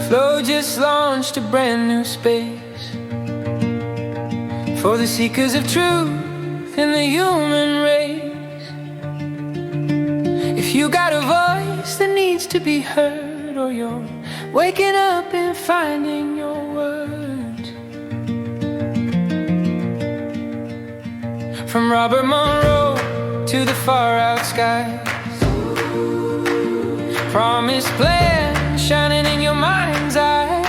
Flo just launched a brand new space for the seekers of truth in the human race. If you got a voice that needs to be heard, or you're waking up and finding your words, from Robert Monroe to the far out skies, promised land shining in your mind's eyes.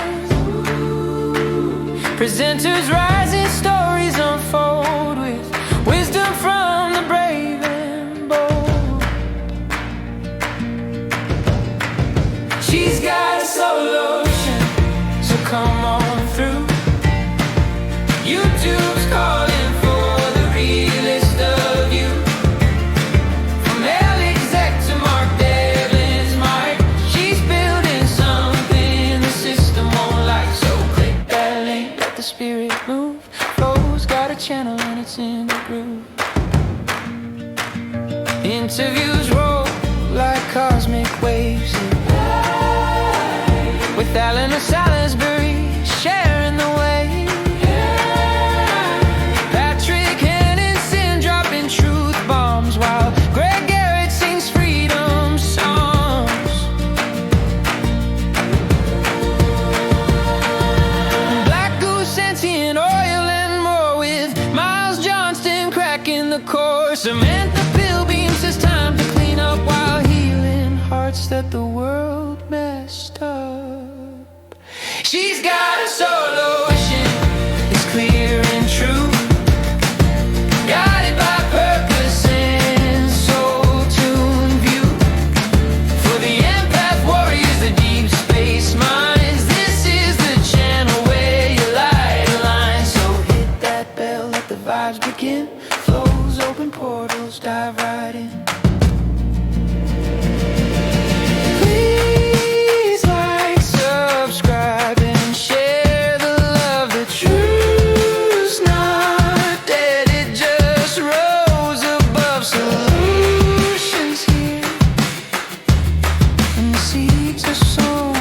Presenters rising, stories unfold with wisdom from the brave and bold. She's got a solution, so come on through. YouTube's calling for the realest of you. From L exec to Mark Devlin's mic, she's building something the system won't like. So click that link, let the spirit move. Flo's got a channel and it's in the groove. Interviews roll like cosmic waves, with Alan or Salisbury sharing the wave. Patrick Henderson dropping truth bombs, while Greg Garrett sings freedom songs. Black Goose, sentient oil and more, with Miles Johnston cracking the core. Samantha Pilbeam says time to clean up, while healing hearts that the world messed up. She's got a solution, it's clear and true, guided by purpose and soul-tuned view. For the empath warriors, the deep space minds, this is the channel where you light a line. So hit that bell, let the vibes begin. Flows open portals, dive right in. Please like, subscribe, and share the love. The truth's not dead, it just rose above. Solutions here, and the seeds are sown.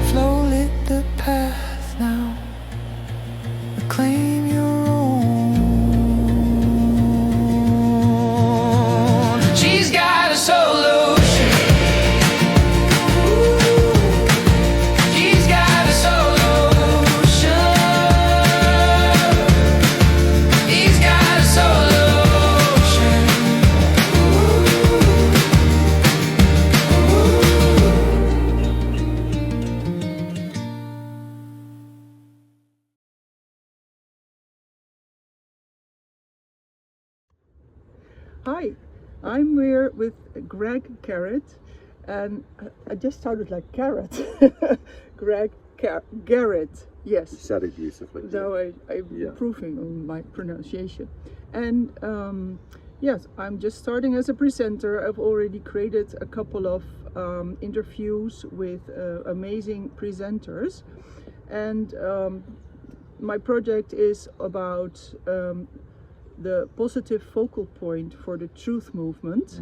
Flo lit the path now, reclaim your own. She's got a solution. She's got a solution. He's got a solution. Hi, I'm here with Greg Garrett, and I just sounded like carrot. Garrett, yes. You said it beautifully. So I'm improving on my pronunciation. And yes, I'm just starting as a presenter. I've already created a couple of interviews with amazing presenters. And my project is about the positive focal point for the truth movement.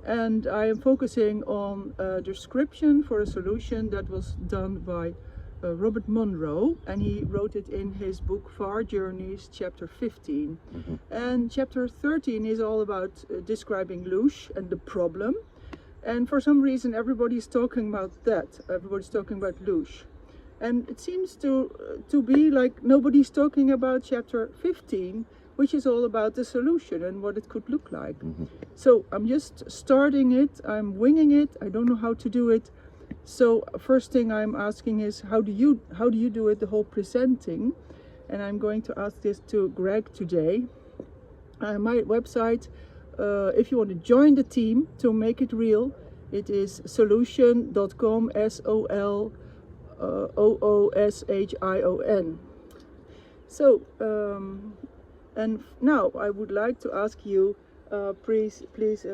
And I am focusing on a description for a solution that was done by Robert Monroe, and he wrote it in his book Far Journeys, chapter 15. And chapter 13 is all about describing Lush and the problem. And for some reason everybody's talking about that. Everybody's talking about Lush. And it seems to be like nobody's talking about chapter 15, which is all about the solution and what it could look like. So I'm just starting it, I'm winging it, I don't know how to do it. So first thing I'm asking is, how do you do it, the whole presenting? And I'm going to ask this to Greg today. My website, if you want to join the team to make it real, it is solution.com, SOLOOSHION. So, and now I would like to ask you, please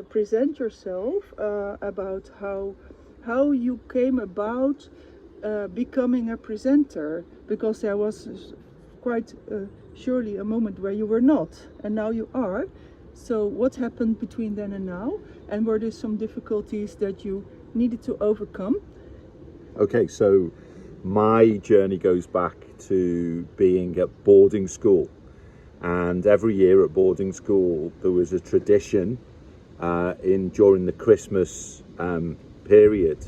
present yourself about how you came about becoming a presenter, because there was quite surely a moment where you were not, and now you are. So what happened between then and now? And were there some difficulties that you needed to overcome? Okay, so my journey goes back to being at boarding school. And every year at boarding school, there was a tradition during the Christmas period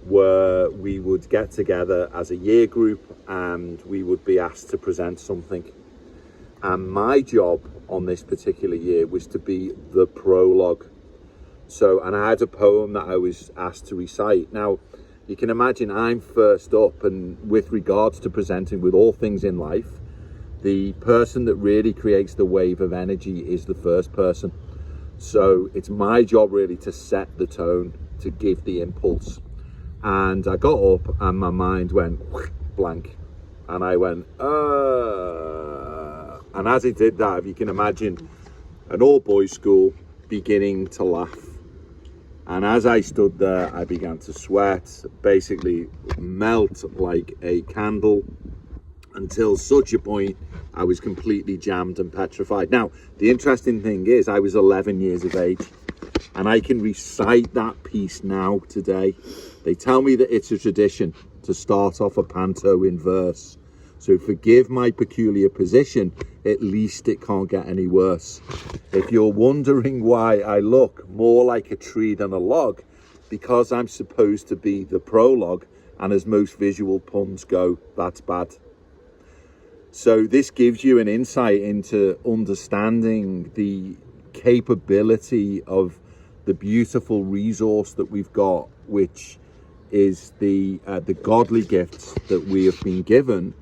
where we would get together as a year group and we would be asked to present something. And my job on this particular year was to be the prologue. So, and I had a poem that I was asked to recite. Now, you can imagine I'm first up, and with regards to presenting with all things in life, the person that really creates the wave of energy is the first person. So it's my job really to set the tone, to give the impulse. And I got up and my mind went blank. And I went, And as it did that, if you can imagine, an all-boys school beginning to laugh. And as I stood there, I began to sweat, basically melt like a candle, until such a point I was completely jammed and petrified. Now, the interesting thing is I was 11 years of age, and I can recite that piece now today. They tell me that it's a tradition to start off a panto in verse. So forgive my peculiar position, at least it can't get any worse. If you're wondering why I look more like a tree than a log, because I'm supposed to be the prologue, and as most visual puns go, that's bad. So this gives you an insight into understanding the capability of the beautiful resource that we've got, which is the godly gifts that we have been given.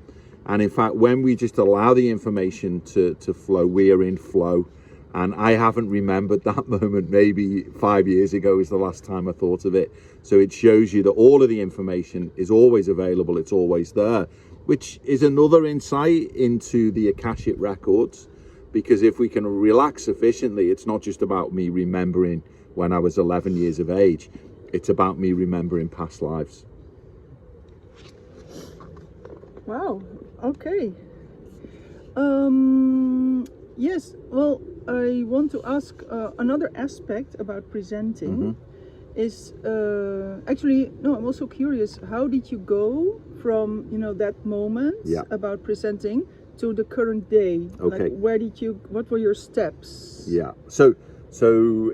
And in fact, when we just allow the information to flow, we are in flow. And I haven't remembered that moment. Maybe 5 years ago is the last time I thought of it. So it shows you that all of the information is always available. It's always there, which is another insight into the Akashic records. Because if we can relax sufficiently, it's not just about me remembering when I was 11 years of age. It's about me remembering past lives. Wow. Okay. Yes. Well, I want to ask another aspect about presenting. Is actually no. I'm also curious. How did you go from that moment about presenting to the current day? Okay. Like, what were your steps? Yeah. So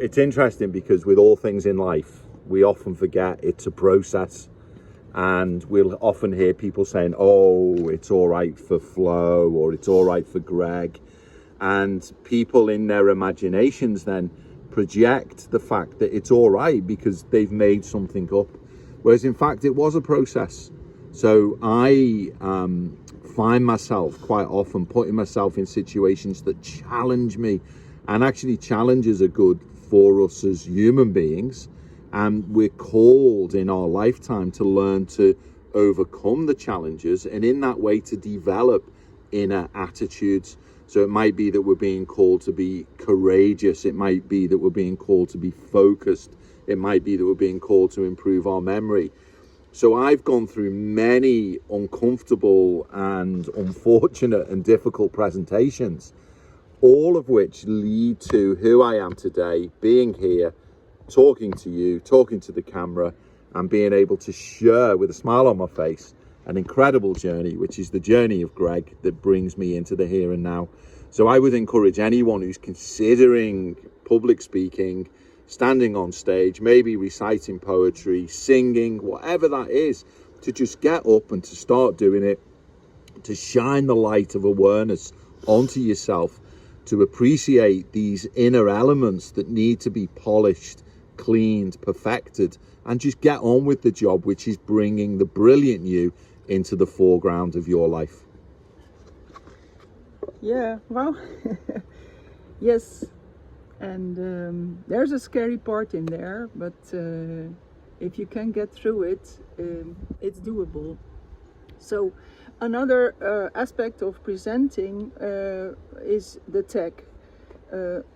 it's interesting because with all things in life, we often forget it's a process. And we'll often hear people saying, oh, it's all right for Flo, or it's all right for Greg. And people in their imaginations then project the fact that it's all right because they've made something up. Whereas in fact, it was a process. So I find myself quite often putting myself in situations that challenge me. And actually challenges are good for us as human beings. And we're called in our lifetime to learn to overcome the challenges, and in that way to develop inner attitudes. So it might be that we're being called to be courageous. It might be that we're being called to be focused. It might be that we're being called to improve our memory. So I've gone through many uncomfortable and unfortunate and difficult presentations, all of which lead to who I am today, being here, talking to you, talking to the camera, and being able to share with a smile on my face an incredible journey, which is the journey of Greg that brings me into the here and now. So I would encourage anyone who's considering public speaking, standing on stage, maybe reciting poetry, singing, whatever that is, to just get up and to start doing it, to shine the light of awareness onto yourself, to appreciate these inner elements that need to be polished, cleaned, perfected, and just get on with the job, which is bringing the brilliant you into the foreground of your life. Yeah, well, yes, and there's a scary part in there, but if you can get through it, it's doable. So another aspect of presenting is the tech.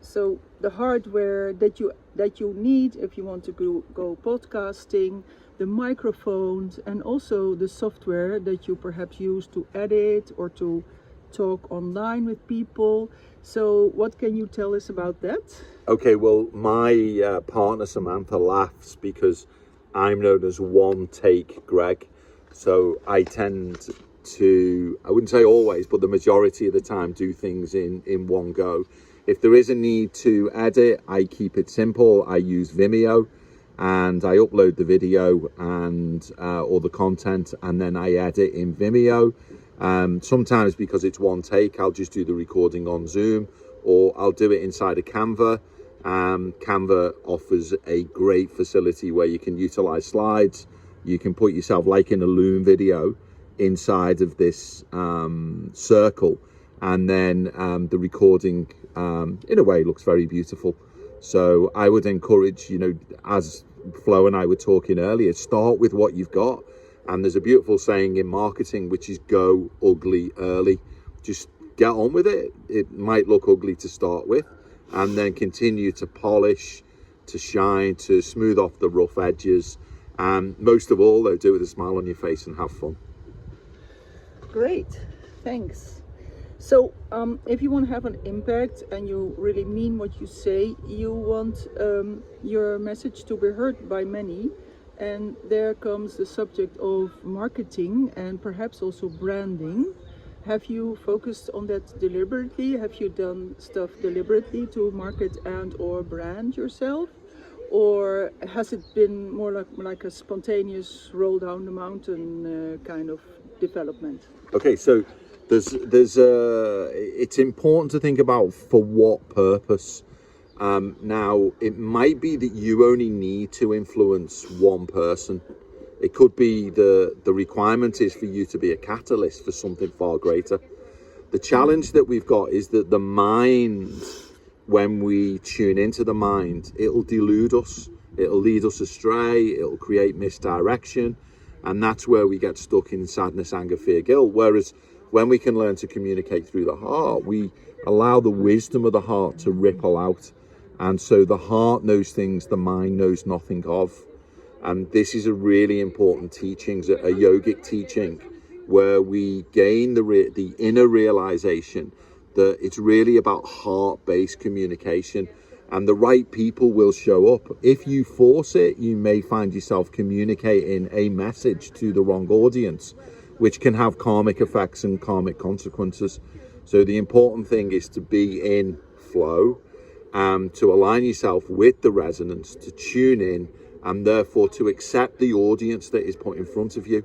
So the hardware that you need if you want to go podcasting, the microphones, and also the software that you perhaps use to edit or to talk online with people. So what can you tell us about that? Okay, well, my partner Samantha laughs because I'm known as one take Greg. So I tend to, I wouldn't say always, but the majority of the time do things in one go. If there is a need to edit, I keep it simple. I use Vimeo and I upload the video and all the content, and then I edit in Vimeo. Sometimes because it's one take, I'll just do the recording on Zoom, or I'll do it inside of Canva. Canva offers a great facility where you can utilize slides. You can put yourself like in a Loom video inside of this circle, and then the recording in a way looks very beautiful. So I would encourage, you know, as Flo and I were talking earlier, start with what you've got. And there's a beautiful saying in marketing, which is go ugly early. Just get on with it. It might look ugly to start with, and then continue to polish, to shine, to smooth off the rough edges. And most of all, though, do it with a smile on your face and have fun. Great, thanks. So if you want to have an impact and you really mean what you say, you want your message to be heard by many. And there comes the subject of marketing and perhaps also branding. Have you focused on that deliberately? Have you done stuff deliberately to market and or brand yourself? Or has it been more like a spontaneous roll down the mountain kind of development? Okay, so it's important to think about for what purpose. Now, it might be that you only need to influence one person. It could be the requirement is for you to be a catalyst for something far greater. The challenge that we've got is that the mind, when we tune into the mind, it'll delude us, it'll lead us astray, it'll create misdirection, and that's where we get stuck in sadness, anger, fear, guilt. Whereas when we can learn to communicate through the heart, we allow the wisdom of the heart to ripple out. And so the heart knows things the mind knows nothing of. And this is a really important teaching, a yogic teaching, where we gain the inner realization that it's really about heart-based communication, and the right people will show up. If you force it, you may find yourself communicating a message to the wrong audience, which can have karmic effects and karmic consequences. So the important thing is to be in flow, to align yourself with the resonance, to tune in, and therefore to accept the audience that is put in front of you.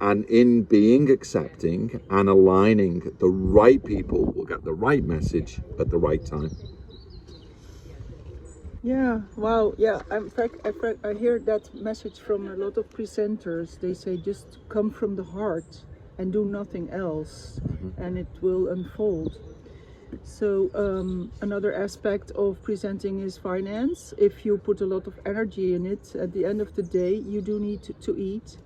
And in being accepting and aligning, the right people will get the right message at the right time. Yeah, wow, yeah. In fact, I hear that message from a lot of presenters. They say just come from the heart and do nothing else, and it will unfold. So another aspect of presenting is finance. If you put a lot of energy in it, at the end of the day, you do need to eat.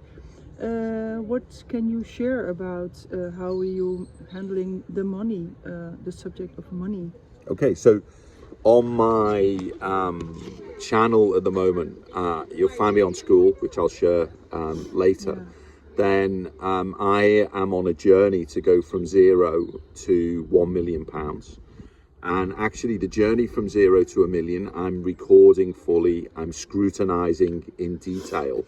What can you share about how are you handling the money, the subject of money? Okay, so on my channel at the moment, you'll find me on School, which I'll share later. Yeah. Then I am on a journey to go from 0 to £1 million. And actually the journey from 0 to £1 million, I'm recording fully, I'm scrutinizing in detail,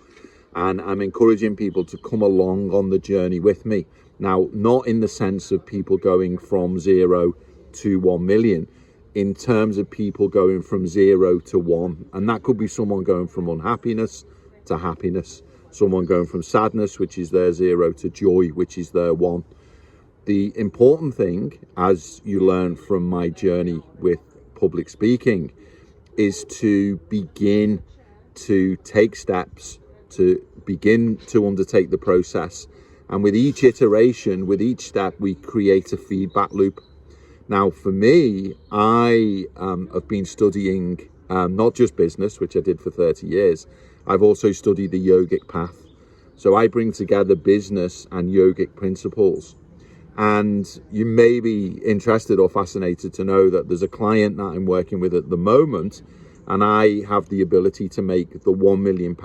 and I'm encouraging people to come along on the journey with me. Now, not in the sense of people going from 0 to 1 million, in terms of people going from 0 to 1. And that could be someone going from unhappiness to happiness, someone going from sadness, which is their 0, to joy, which is their 1. The important thing, as you learn from my journey with public speaking, is to begin to take steps, to begin to undertake the process. And with each iteration, with each step, we create a feedback loop. Now, for me, I have been studying not just business, which I did for 30 years. I've also studied the yogic path. So I bring together business and yogic principles. And you may be interested or fascinated to know that there's a client that I'm working with at the moment, and I have the ability to make the £1 million,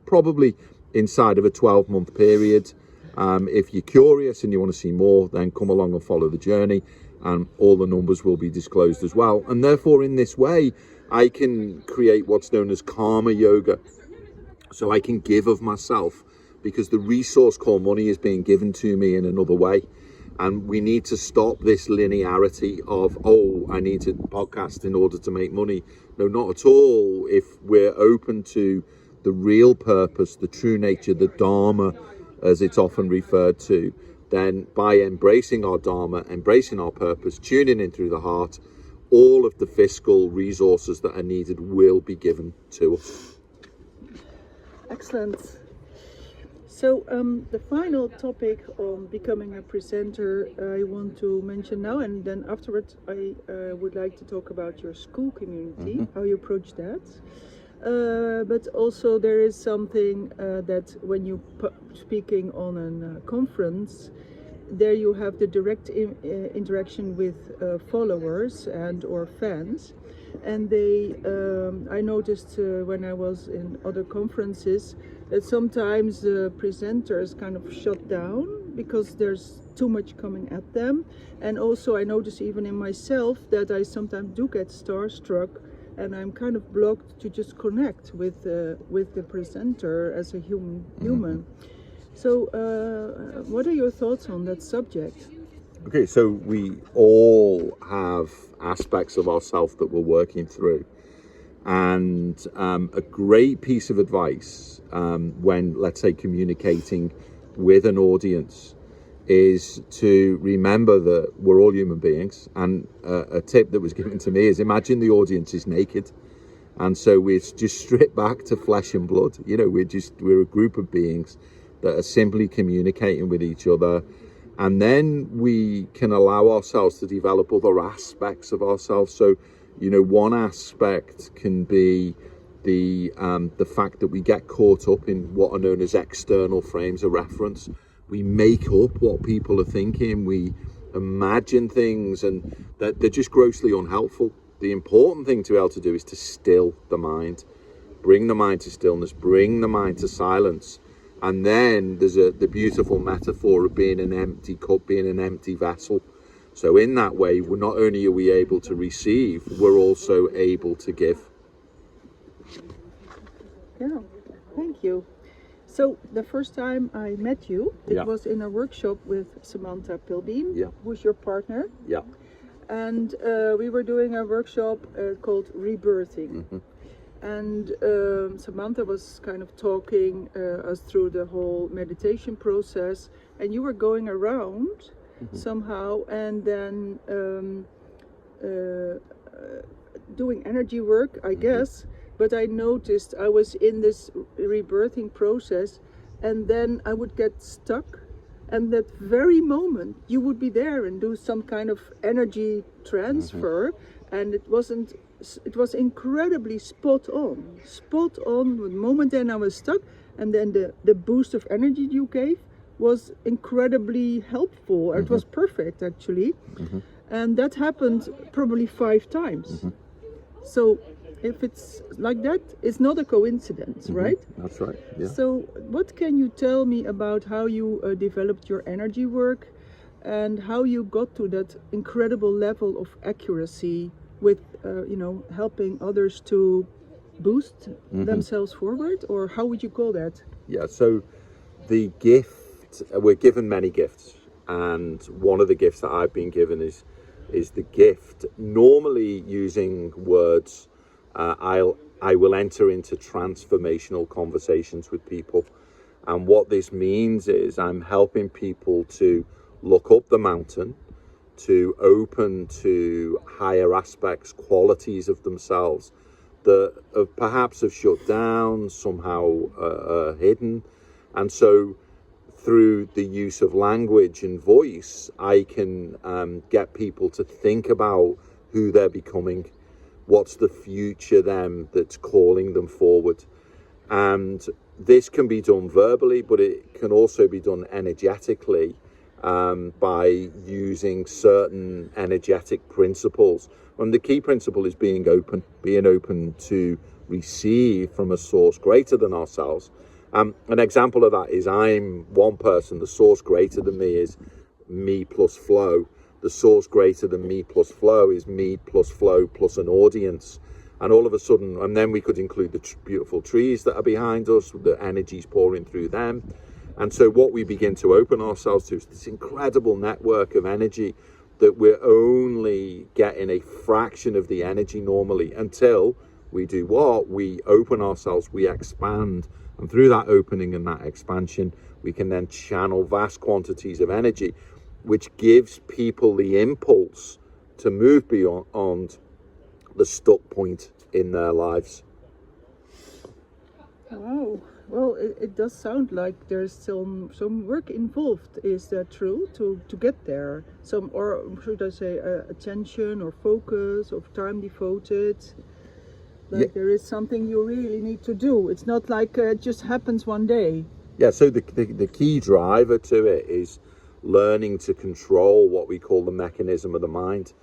probably inside of a 12-month period. If you're curious and you want to see more, then come along and follow the journey, and all the numbers will be disclosed as well. And therefore, in this way, I can create what's known as karma yoga. So I can give of myself, because the resource called money is being given to me in another way. And we need to stop this linearity of, oh, I need to podcast in order to make money. No, not at all. If we're open to the real purpose, the true nature, the Dharma, as it's often referred to, then by embracing our Dharma, embracing our purpose, tuning in through the heart, all of the fiscal resources that are needed will be given to us. Excellent. So the final topic on becoming a presenter I want to mention now, and then afterwards I would like to talk about your school community, how you approach that. But also there is something that when you speaking on a conference, there you have the direct interaction with followers and or fans. And they, I noticed when I was in other conferences that sometimes presenters kind of shut down because there's too much coming at them. And also I notice even in myself that I sometimes do get starstruck, and I'm kind of blocked to just connect with the presenter as a human. So what are your thoughts on that subject? Okay, so we all have aspects of ourselves that we're working through. And a great piece of advice when, let's say, communicating with an audience is to remember that we're all human beings. And a tip that was given to me is imagine the audience is naked. And so we're just stripped back to flesh and blood. You know, we're a group of beings that are simply communicating with each other. And then we can allow ourselves to develop other aspects of ourselves. So, you know, one aspect can be the fact that we get caught up in what are known as external frames of reference. We make up what people are thinking. We imagine things, and that they're just grossly unhelpful. The important thing to be able to do is to still the mind, bring the mind to stillness, bring the mind to silence. And then there's the beautiful metaphor of being an empty cup, being an empty vessel. So in that way, we're not only are we able to receive, we're also able to give. Yeah, thank you. So the first time I met you, it was in a workshop with Samantha Pilbeam, who's your partner. Yeah. And we were doing a workshop called Rebirthing. And Samantha was kind of talking us through the whole meditation process, and you were going around somehow, and then doing energy work, I guess. But I noticed I was in this rebirthing process, and then I would get stuck, and that very moment you would be there and do some kind of energy transfer, and it was incredibly spot on the moment. Then I was stuck, and then the boost of energy you gave was incredibly helpful. It was perfect, actually. And that happened probably 5 times. So if it's like that, it's not a coincidence, right? That's right, yeah. So what can you tell me about how you developed your energy work, and how you got to that incredible level of accuracy with helping others to boost themselves forward? Or how would you call that? Yeah, so the gift, we're given many gifts, and one of the gifts that I've been given is the gift, normally using words, I will enter into transformational conversations with people. And what this means is I'm helping people to look up the mountain, to open to higher aspects, qualities of themselves that perhaps have shut down, somehow hidden. And so through the use of language and voice, I can get people to think about who they're becoming, what's the future them that's calling them forward. And this can be done verbally, but it can also be done energetically by using certain energetic principles. And the key principle is being open to receive from a source greater than ourselves, An example of that is I'm one person. The source greater than me is me plus Flo. The source greater than me plus Flo is me plus Flo plus an audience. And all of a sudden, and then we could include the beautiful trees that are behind us, the energy's pouring through them. And so what we begin to open ourselves to is this incredible network of energy that we're only getting a fraction of the energy normally until we do what? We open ourselves, we expand. And through that opening and that expansion, we can then channel vast quantities of energy, which gives people the impulse to move beyond the stuck point in their lives. Wow. Well, it does sound like there's some work involved. Is that true? To get there, or should I say, attention or focus or time devoted. Like there is something you really need to do. It's not like it just happens one day. Yeah. So the key driver to it is learning to control what we call the mechanism of the mind.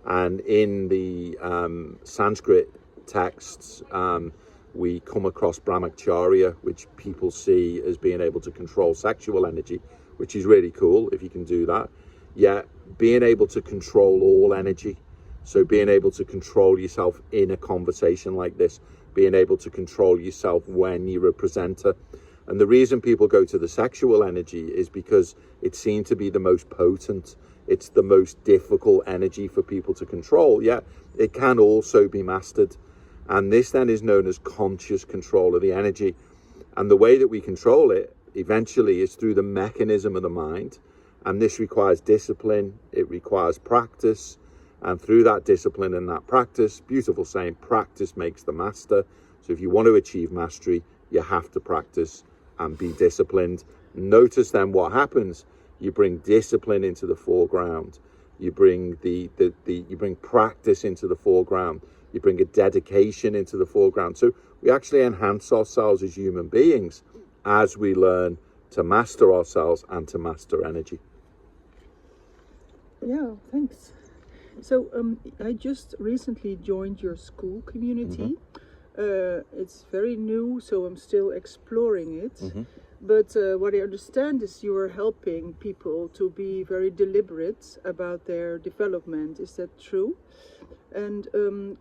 And in the Sanskrit texts, we come across brahmacharya, which people see as being able to control sexual energy, which is really cool if you can do that. Yet being able to control all energy, so being able to control yourself in a conversation like this, being able to control yourself when you're a presenter. And the reason people go to the sexual energy is because it seemed to be the most potent. It's the most difficult energy for people to control, yet it can also be mastered. And this then is known as conscious control of the energy. And the way that we control it eventually is through the mechanism of the mind. And this requires discipline, it requires practice. And through that discipline and that practice, beautiful saying, practice makes the master. So if you want to achieve mastery, you have to practice and be disciplined. Notice then what happens. You bring discipline into the foreground. You bring you bring practice into the foreground. You bring a dedication into the foreground. So we actually enhance ourselves as human beings as we learn to master ourselves and to master energy. Yeah, thanks. So I just recently joined your school community. It's very new, so I'm still exploring it. But what I understand is you are helping people to be very deliberate about their development. Is that true? And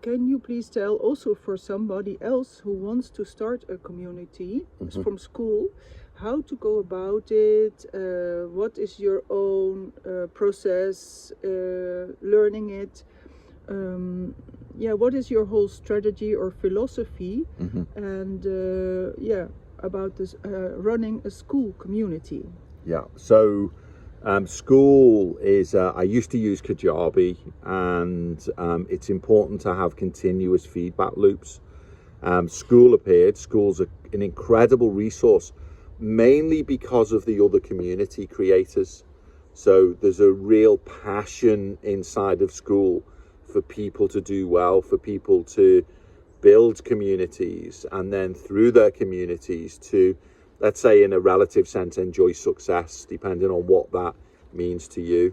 can you please tell also for somebody else who wants to start a community from school, how to go about it? What is your own process learning it? What is your whole strategy or philosophy? And about this running a school community. Yeah, so school is, I used to use Kajabi, and it's important to have continuous feedback loops. School appeared. School's an incredible resource, mainly because of the other community creators. So there's a real passion inside of school for people to do well, for people to build communities, and then through their communities to, let's say in a relative sense, enjoy success, depending on what that means to you.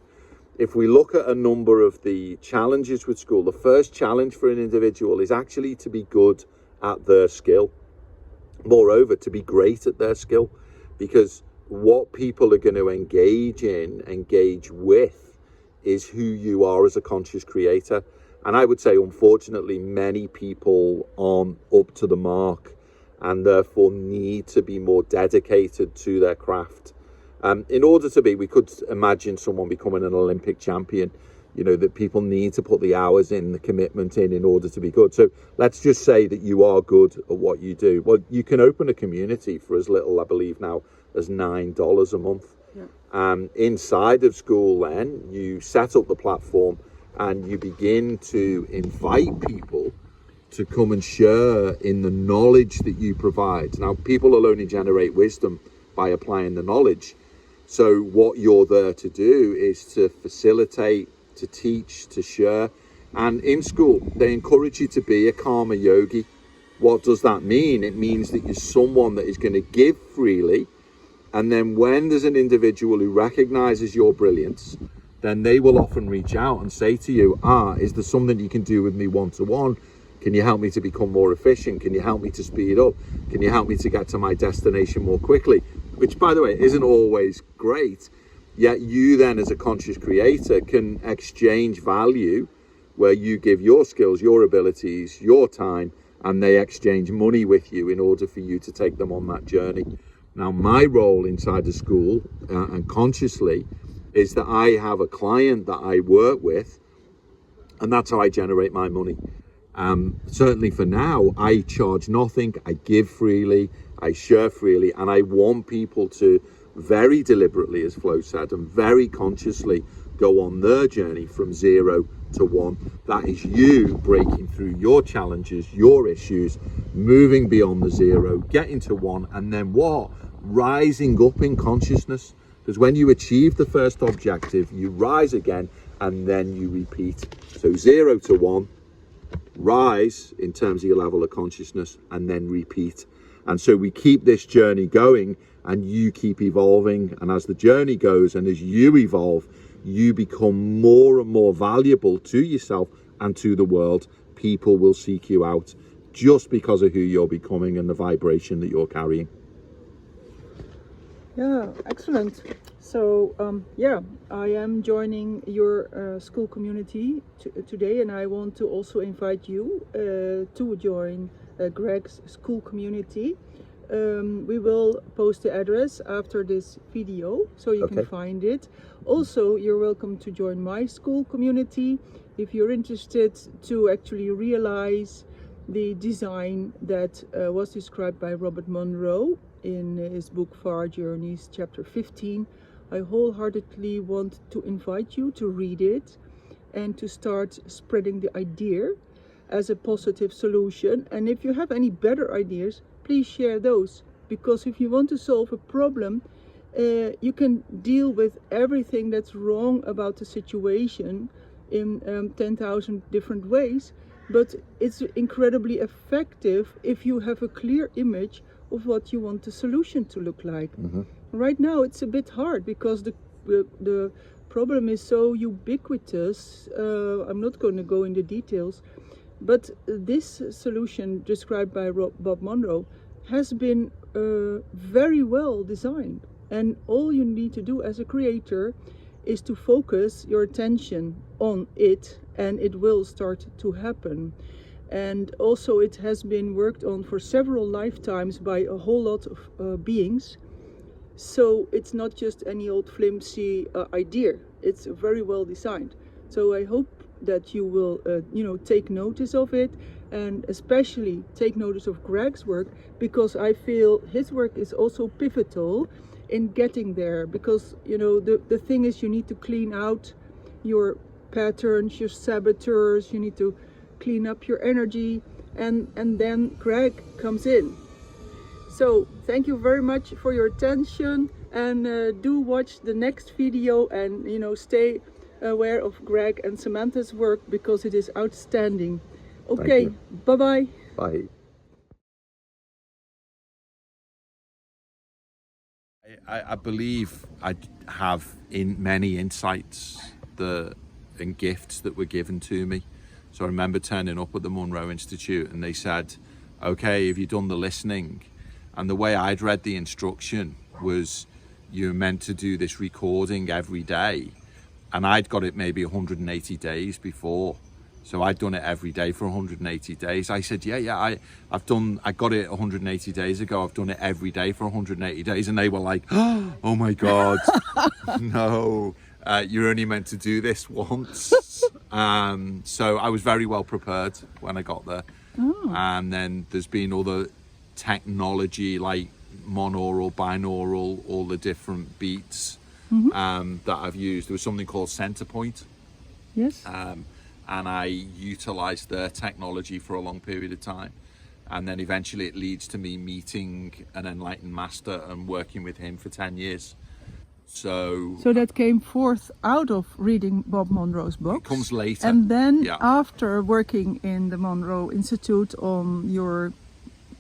If we look at a number of the challenges with school, the first challenge for an individual is actually to be good at their skill. Moreover, to be great at their skill, because what people are going to engage with is who you are as a conscious creator. And I would say, unfortunately, many people aren't up to the mark and therefore need to be more dedicated to their craft. In order to be, we could imagine someone becoming an Olympic champion, that people need to put the hours in, the commitment in order to be good. So let's just say that you are good at what you do. Well, you can open a community for as little, I believe now, as $9 a month. Yeah. Inside of school, then, you set up the platform and you begin to invite people to come and share in the knowledge that you provide. Now, people will only generate wisdom by applying the knowledge. So what you're there to do is to facilitate, to teach, to share. And in school, they encourage you to be a karma yogi. What does that mean? It means that you're someone that is going to give freely. And then when there's an individual who recognizes your brilliance, then they will often reach out and say to you, is there something you can do with me one-to-one? Can you help me to become more efficient? Can you help me to speed up? Can you help me to get to my destination more quickly? Which, by the way, isn't always great. Yet you then, as a conscious creator, can exchange value where you give your skills, your abilities, your time, and they exchange money with you in order for you to take them on that journey. Now, my role inside the school and consciously is that I have a client that I work with, and that's how I generate my money. Certainly for now, I charge nothing, I give freely, I share freely, and I want people to very deliberately, as Flo said, and very consciously go on their journey from 0 to 1. That is you breaking through your challenges, your issues, moving beyond the 0, getting to 1, and then what? Rising up in consciousness. Because when you achieve the first objective, you rise again, and then you repeat. So 0 to 1, rise in terms of your level of consciousness, and then repeat. And so we keep this journey going, and you keep evolving. And as the journey goes, and as you evolve, you become more and more valuable to yourself and to the world. People will seek you out just because of who you're becoming and the vibration that you're carrying. Yeah, excellent. So I am joining your school community today, and I want to also invite you to join Greg's school community. We will post the address after this video, so you can find it. Also, you're welcome to join my school community if you're interested to actually realize the design that was described by Robert Monroe in his book Far Journeys, chapter 15. I wholeheartedly want to invite you to read it and to start spreading the idea as a positive solution. And if you have any better ideas, please share those, because if you want to solve a problem, you can deal with everything that's wrong about the situation in 10,000 different ways, but it's incredibly effective if you have a clear image of what you want the solution to look like. Right now it's a bit hard because the problem is so ubiquitous. I'm not going to go into details, but this solution described by Bob Monroe has been very well designed, and all you need to do as a creator is to focus your attention on it, and it will start to happen. And also it has been worked on for several lifetimes by a whole lot of beings, so it's not just any old flimsy idea. It's very well designed. So I hope that you will take notice of it, and especially take notice of Greg's work, because I feel his work is also pivotal in getting there. Because the thing is, you need to clean out your patterns, your saboteurs, you need to clean up your energy, and then Greg comes in. So thank you very much for your attention, and do watch the next video, and stay aware of Greg and Samantha's work, because it is outstanding. Okay, bye-bye. Bye. I believe I have in many insights and gifts that were given to me. So I remember turning up at the Monroe Institute, and they said, okay, have you done the listening? And the way I'd read the instruction was, you're meant to do this recording every day. And I'd got it maybe 180 days before. So I'd done it every day for 180 days. I said, I got it 180 days ago. I've done it every day for 180 days. And they were like, oh my God, no, you're only meant to do this once. So I was very well prepared when I got there. And then there's been other technology like monaural, binaural, all the different beats that I've used. There was something called Centerpoint. Yes. And I utilized their technology for a long period of time. And then eventually it leads to me meeting an enlightened master and working with him for 10 years. So that came forth out of reading Bob Monroe's books. It comes later. And then after working in the Monroe Institute on your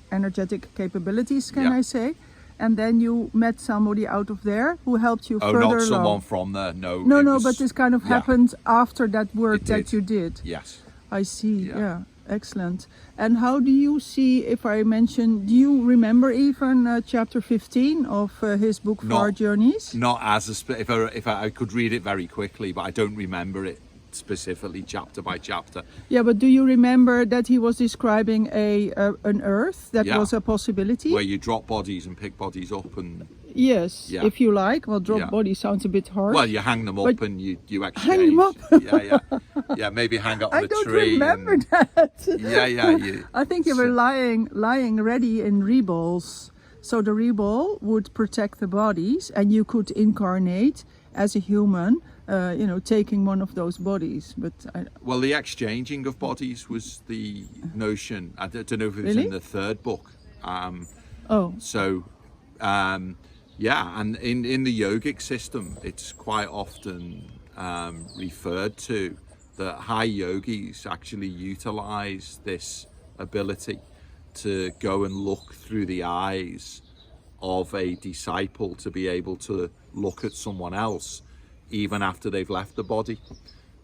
energetic capabilities, can I say? And then you met somebody out of there who helped you further along. Not someone from there, no. No, but this kind of happened after that work that you did. Yes. I see, yeah. Excellent. And how do you see, if I mention, do you remember even chapter 15 of his book, Far Journeys? Not as if I could read it very quickly, but I don't remember it specifically chapter by chapter. Yeah, but do you remember that he was describing an earth that was a possibility? Where you drop bodies and pick bodies up and... Yes, Yeah. if you like. Well, drop body sounds a bit hard. Well, you hang them up and you exchange. Hang them up? Yeah, maybe hang up on I the don't tree. remember that. Yeah. I think you were lying ready in reballs. So the reball would protect the bodies, and you could incarnate as a human, taking one of those bodies. But well, the exchanging of bodies was the notion. I don't know if it was in the third book. Yeah, and in the yogic system, it's quite often referred to that high yogis actually utilize this ability to go and look through the eyes of a disciple to be able to look at someone else even after they've left the body.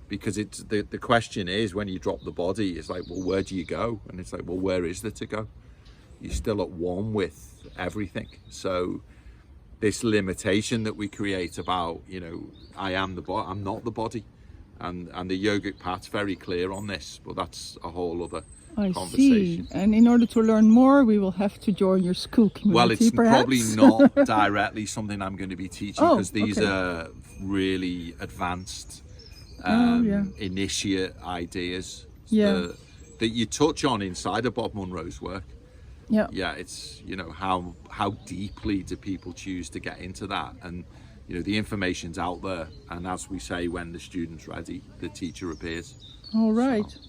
Because it's the question is, when you drop the body, it's like, well, where do you go? And it's like, well, where is there to go? You're still at one with everything. So this limitation that we create about, I am the body, I'm not the body, and the yogic path's very clear on this, but that's a whole other conversation. See. And in order to learn more, we will have to join your school community. Well, it's perhaps? probably not directly something I'm going to be teaching, because these are really advanced initiate ideas that you touch on inside of Bob Monroe's work. Yeah, it's how deeply do people choose to get into that, and the information's out there, and as we say, when the student's ready, the teacher appears. All right. So.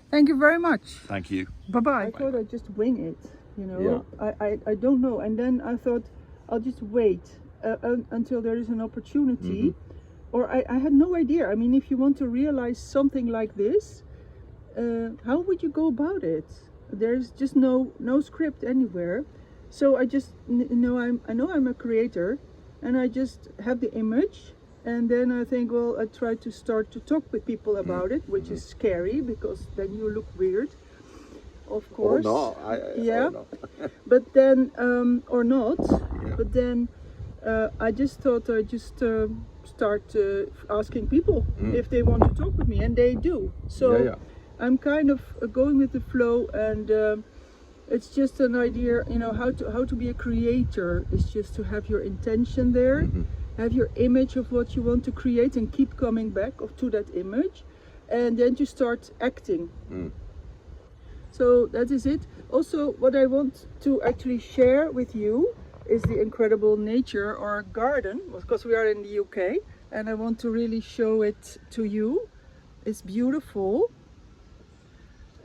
Thank you very much. Thank you. Bye-bye. I thought I'd just wing it, I don't know, and then I thought I'll just wait until there is an opportunity, or I had no idea. I mean, if you want to realize something like this, how would you go about it? There's just no script anywhere, so I just I know I'm a creator, and I just have the image, and then I think, well, I try to start to talk with people about it, which is scary because then you look weird, of course. Or not. But then or not. But then I just thought I'd just start asking people if they want to talk with me, and they do. So. I'm kind of going with the flow, and it's just an idea, how to be a creator is just to have your intention there, have your image of what you want to create, and keep coming back to that image, and then to start acting. So that is it. Also, what I want to actually share with you is the incredible nature or garden, because we are in the UK, and I want to really show it to you. It's beautiful.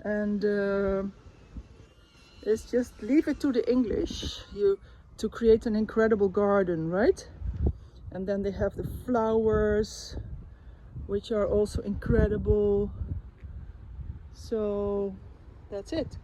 And let's just leave it to the English to create an incredible garden, right? And then they have the flowers, which are also incredible. So that's it.